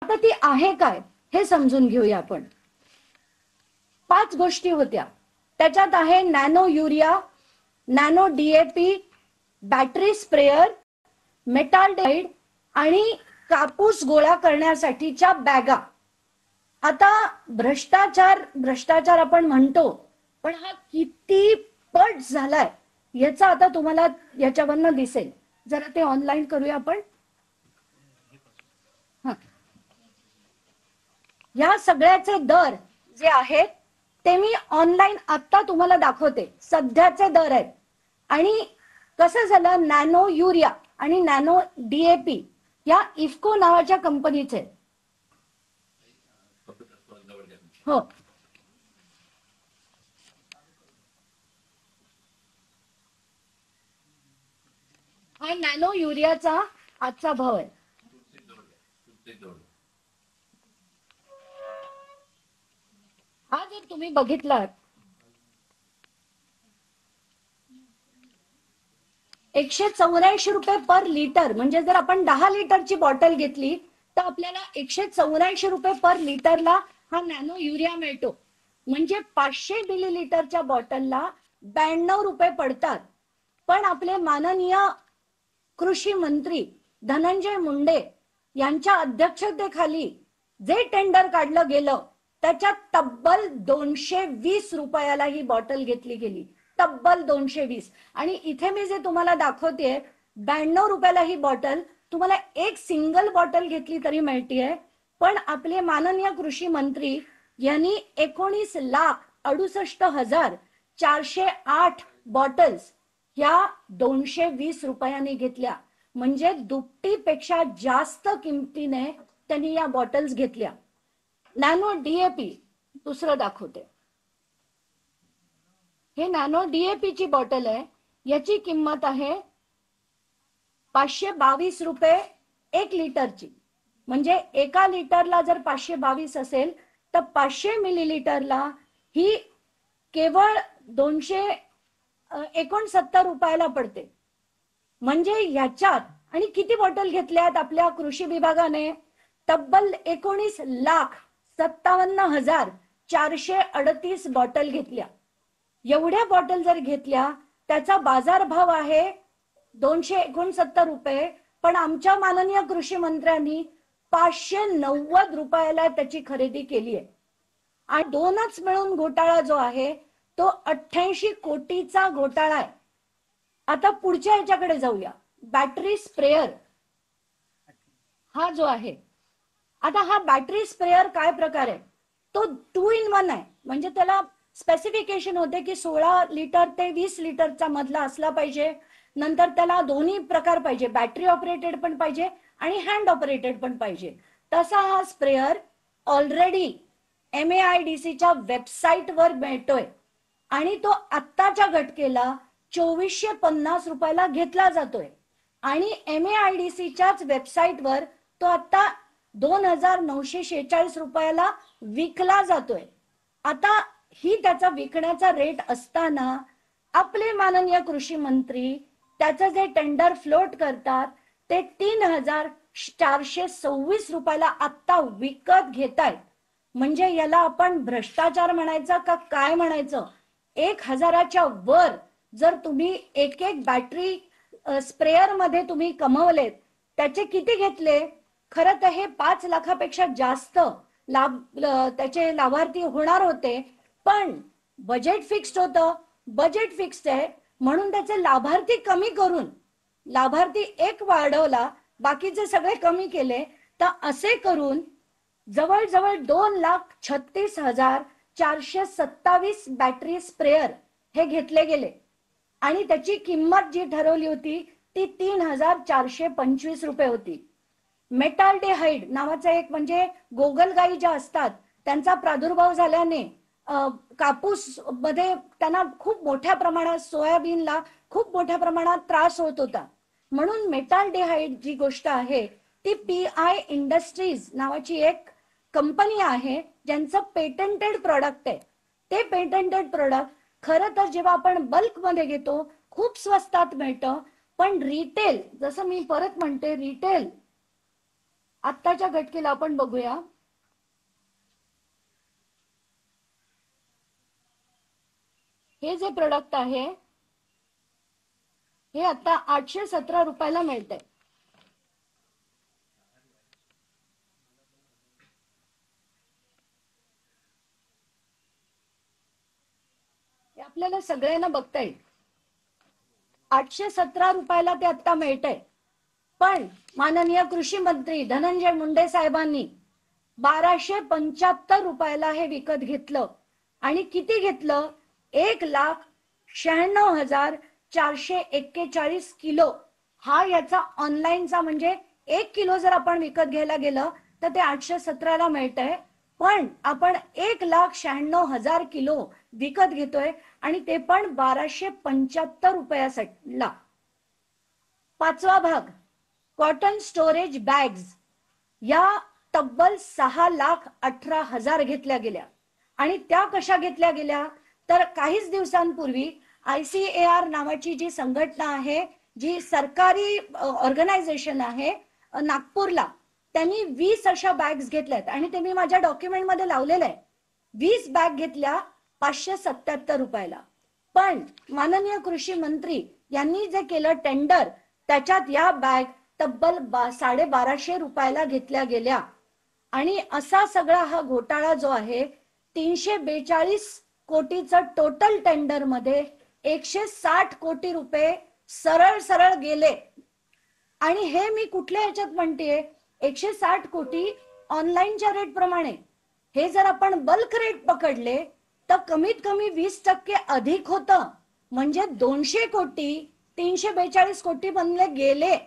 आता ती आहे काय हे समजून घेऊया आपण. 5 गोष्टी होत्या त्याच्यात आहे nano urea, nano DAP, battery sprayer, metaldehyde आणि कापूस गोळा करण्यासाठीच्या बॅगा. आता भ्रष्टाचार आपण म्हणतो, पण हा किती पट झालाय याचा आता तुम्हाला याच्यावरनं दिसेल. जरा ते ऑनलाईन करूया आपण. या सगळ्याचे दर जे आहेत ते मी ऑनलाईन आता तुम्हाला दाखवते. सध्याचे दर आहेत. आणि कसं झालं, नॅनो युरिया आणि नॅनो डीएपी या इफ्को नावाच्या कंपनीचे. हो, हा नॅनो युरियाचा आजचा भाव आहे. हा जर तुम्ही बघितलात 184 रुपये पर लिटर, म्हणजे जर आपण 10 लिटरची बॉटल घेतली तर आपल्याला 184 रुपये पर लिटरला हा नॅनो युरिया मिळतो. म्हणजे 500 मिलीलिटरच्या बॉटलला 92 रुपये पडतात. पण आपले माननीय कृषी मंत्री धनंजय मुंडे यांच्या अध्यक्षतेखाली जे टेंडर काढलं गेलं त्याच्यात तब्बल 220 रुपयाला ही बॉटल घेतली गेली. तब्बल 220. आणि इथे मी जे तुम्हाला दाखवतेय 92 रुपयाला ही बॉटल तुम्हाला एक सिंगल बॉटल घेतली तरी मिळतीये. पण आपले माननीय कृषी मंत्री यांनी 19,68,408 बॉटल्स या 220 रुपयांनी घेतल्या. म्हणजे दुपटीपेक्षा जास्त किमतीने त्यांनी या बॉटल्स घेतल्या. नॅनो डीएपी दुसरं दाखवते. हे नॅनो डीएपी ची बॉटल आहे. याची किंमत आहे 522 रुपये 1 लिटरची. म्हणजे एका लिटरला जर 522 असेल तर 500 मिलीलिटरला ही केवळ 269 रुपयाला पडते. म्हणजे ह्याच्यात आणि किती बॉटल घेतल्यात आपल्या कृषी विभागाने? तब्बल 19,57,438 बॉटल घेतल्या. एवढ्या बॉटल जर घेतल्या त्याचा बाजारभाव आहे 269 रुपये. पण आमच्या माननीय कृषी मंत्र्यांनी 590 रुपयाला त्याची खरेदी केली आहे. आणि दोनच मिळून घोटाळा जो आहे तो 88 कोटीचा घोटाळा आहे. आता पुढच्या ह्याच्याकडे जाऊया. बॅटरी स्प्रेअर हा जो आहे, आता हा बॅटरी स्प्रेअर काय प्रकार आहे? तो 2 in 1 आहे. म्हणजे त्याला स्पेसिफिकेशन होते की 16 लिटर ते 20 लिटरचा मधला असला पाहिजे. नंतर त्याला दोन्ही प्रकार पाहिजे, बॅटरी ऑपरेटेड पण पाहिजे आणि हँड ऑपरेटेड पण पाहिजे. तसा हा स्प्रेअर ऑलरेडी MAIDCच्या वेबसाईटवर मिळतोय आणि तो आत्ताच्या घटकेला 2450 रुपयाला घेतला जातोय. आणि MAIDCच्याच वेबसाईटवर तो आता 2946 रुपयाला विकला जातोय. आता ही त्याचा विकण्याचा रेट असताना आपले माननीय कृषी मंत्री त्याचं जे टेंडर फ्लोट करतात ते 3426 रुपयाला आत्ता विकत घेतायत. म्हणजे याला आपण भ्रष्टाचार म्हणायचा का काय म्हणायचं? 1000च्या वर जर तुम्ही एक एक बॅटरी स्प्रेअर मध्ये तुम्ही कमवलेत, त्याचे किती घेतले? खरं तर हे 5 लाखापेक्षा जास्त त्याचे लाभार्थी होणार होते. पण बजेट फिक्स्ड होतं. बजेट फिक्स्ड आहे म्हणून त्याचे लाभार्थी कमी करून लाभार्थी एक वाढवला, बाकीचे सगळे कमी केले. तर असे करून जवळजवळ 2,36,427 बॅटरी स्प्रेअर हे घेतले गेले. आणि त्याची किंमत जी ठरवली होती ती 3,425 रुपये होती. मेटाल्डेहाइड नावाचा एक, म्हणजे गोगलगाई ज्या असतात त्यांचा प्रादुर्भाव झाल्याने कापूस मध्ये त्यांना खूप मोठ्या प्रमाणात, सोयाबीनला खूप मोठ्या प्रमाणात त्रास होत होता. म्हणून मेटाल्डेहाइड जी गोष्ट आहे ती PI इंडस्ट्रीज नावाची एक कंपनी आहे ज्यांचं पेटंटेड प्रोडक्ट आहे. ते पेटंटेड प्रोडक्ट खरं तर जेव्हा आपण बल्क मध्ये घेतो खूप स्वस्तात मिळतं. पण रिटेल, जसं मी परत म्हणते, रिटेल आत्ताच्या घटकेला आपण बघूया. हे जे प्रोडक्ट आहे हे आता 817 रुपयाला मिळते. आपल्याला सगळ्यांना बघता येईल. 817 रुपयाला ते आता मिळतंय. पण माननीय कृषी मंत्री धनंजय मुंडे साहेबांनी 1275 रुपयाला हे विकत घेतलं. आणि किती घेतलं? 1,96,441 किलो हा याचा ऑनलाईनचा, म्हणजे 1 किलो जर आपण विकत घ्यायला गेलं तर ते 817ला मिळतंय. पण आपण 1,96,000 किलो विकत घेतोय आणि ते पण 1275 रुपयाला. पाचवा भाग, कॉटन स्टोरेज बॅग्स या तब्बल 6,18,000 घेतल्या गेल्या. आणि त्या कशा घेतल्या गेल्या तर काहीच दिवसांपूर्वी ICAR नावाची जी संघटना आहे, जी सरकारी ऑर्गनायझेशन आहे नागपूरला, त्यांनी 20 अशा बॅग्स घेतल्यात आणि ते मी माझ्या डॉक्युमेंट मध्ये लावलेलं आहे. 20 बॅग घेतल्या 577 रुपयाला. पण माननीय कृषी मंत्री यांनी जे केलं टेंडर, त्याच्यात या बॅग तब्बल 1250 रुपयाला घेतल्या गेल्या. आणि असा सगळा हा घोटाळा जो आहे, 342 कोटीचं टोटल टेंडर मध्ये 160 कोटी रुपये सरळ सरळ गेले. आणि हे मी कुठल्या ह्याच्यात म्हणतेय, 160 कोटी ऑनलाईनच्या रेट प्रमाणे. हे जर आपण बल्क रेट पकडले तर कमीत कमी 20% अधिक होतं. म्हणजे 200 कोटी 342 कोटी बनले गेले.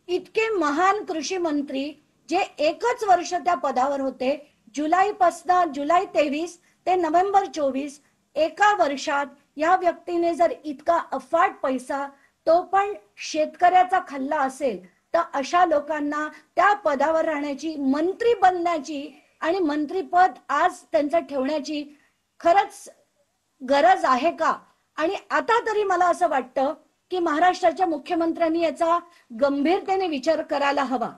इतके महान कृषी मंत्री जे एकच वर्ष त्या पदावर होते, जुलै 23 ते नोव्हेंबर 24, एका वर्षात या व्यक्तीने जर इतका अफाट पैसा, तो पण शेतकऱ्याचा खाल्ला असेल, तर अशा लोकांना त्या पदावर राहण्याची, मंत्री बनण्याची आणि मंत्रीपद आज त्यांचं ठेवण्याची खरंच गरज आहे का? आणि आता तरी मला असं वाटतं की महाराष्ट्राच्या मुख्यमंत्र्यांनी याचा गंभीरतेने विचार करायला हवा.